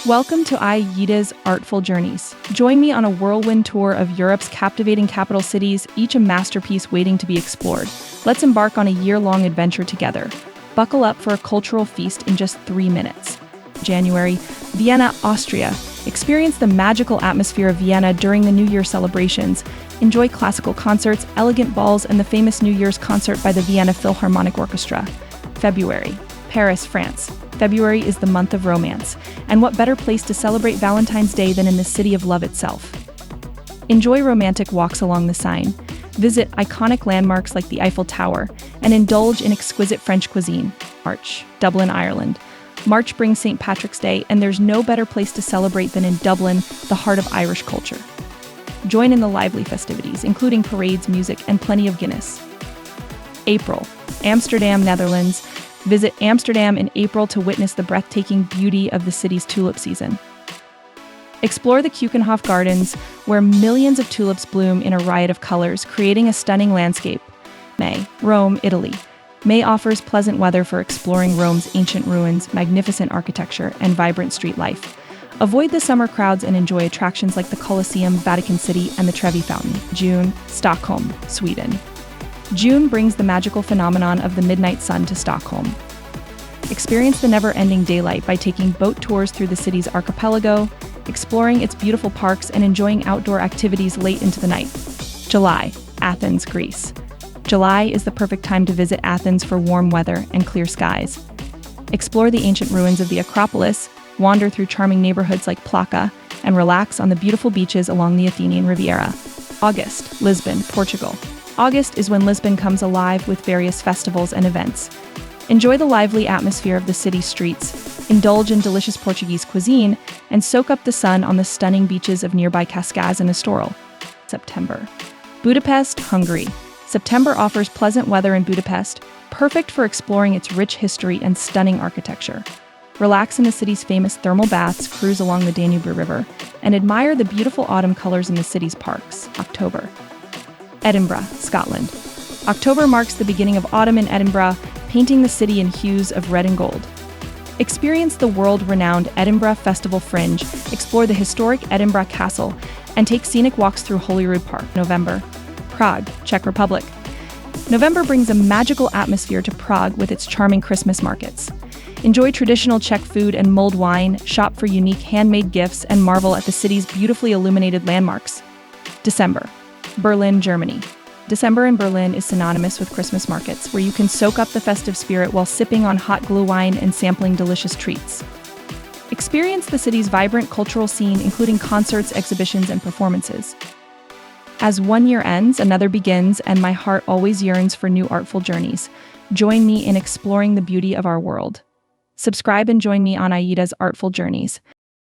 Welcome to Aida's Artful Journeys. Join me on a whirlwind tour of Europe's captivating capital cities, each a masterpiece waiting to be explored. Let's embark on a year-long adventure together. Buckle up for a cultural feast in just 3 minutes. January, Vienna, Austria. Experience the magical atmosphere of Vienna during the New Year celebrations. Enjoy classical concerts, elegant balls, and the famous New Year's concert by the Vienna Philharmonic Orchestra. February, Paris, France. February is the month of romance, and what better place to celebrate Valentine's Day than in the city of love itself? Enjoy romantic walks along the Seine, visit iconic landmarks like the Eiffel Tower, and indulge in exquisite French cuisine. March, Dublin, Ireland. March brings St. Patrick's Day, and there's no better place to celebrate than in Dublin, the heart of Irish culture. Join in the lively festivities, including parades, music, and plenty of Guinness. April, Amsterdam, Netherlands. Visit Amsterdam in April to witness the breathtaking beauty of the city's tulip season. Explore the Keukenhof Gardens, where millions of tulips bloom in a riot of colors, creating a stunning landscape. May, Rome, Italy. May offers pleasant weather for exploring Rome's ancient ruins, magnificent architecture, and vibrant street life. Avoid the summer crowds and enjoy attractions like the Colosseum, Vatican City, and the Trevi Fountain. June, Stockholm, Sweden. June brings the magical phenomenon of the midnight sun to Stockholm. Experience the never-ending daylight by taking boat tours through the city's archipelago, exploring its beautiful parks, and enjoying outdoor activities late into the night. July, Athens, Greece. July is the perfect time to visit Athens for warm weather and clear skies. Explore the ancient ruins of the Acropolis, wander through charming neighborhoods like Plaka, and relax on the beautiful beaches along the Athenian Riviera. August, Lisbon, Portugal. August is when Lisbon comes alive with various festivals and events. Enjoy the lively atmosphere of the city's streets, indulge in delicious Portuguese cuisine, and soak up the sun on the stunning beaches of nearby Cascais and Estoril. September. Budapest, Hungary. September offers pleasant weather in Budapest, perfect for exploring its rich history and stunning architecture. Relax in the city's famous thermal baths, cruise along the Danube River, and admire the beautiful autumn colors in the city's parks. October. Edinburgh, Scotland. October marks the beginning of autumn in Edinburgh, painting the city in hues of red and gold. Experience the world-renowned Edinburgh Festival Fringe, explore the historic Edinburgh Castle, and take scenic walks through Holyrood Park. November, Prague, Czech Republic. November brings a magical atmosphere to Prague with its charming Christmas markets. Enjoy traditional Czech food and mulled wine, shop for unique handmade gifts, and marvel at the city's beautifully illuminated landmarks. December. Berlin, Germany. December in Berlin is synonymous with Christmas markets, where you can soak up the festive spirit while sipping on hot glühwein and sampling delicious treats. Experience the city's vibrant cultural scene, including concerts, exhibitions, and performances. As one year ends, another begins, and my heart always yearns for new artful journeys. Join me in exploring the beauty of our world. Subscribe and join me on Aida's Artful Journeys.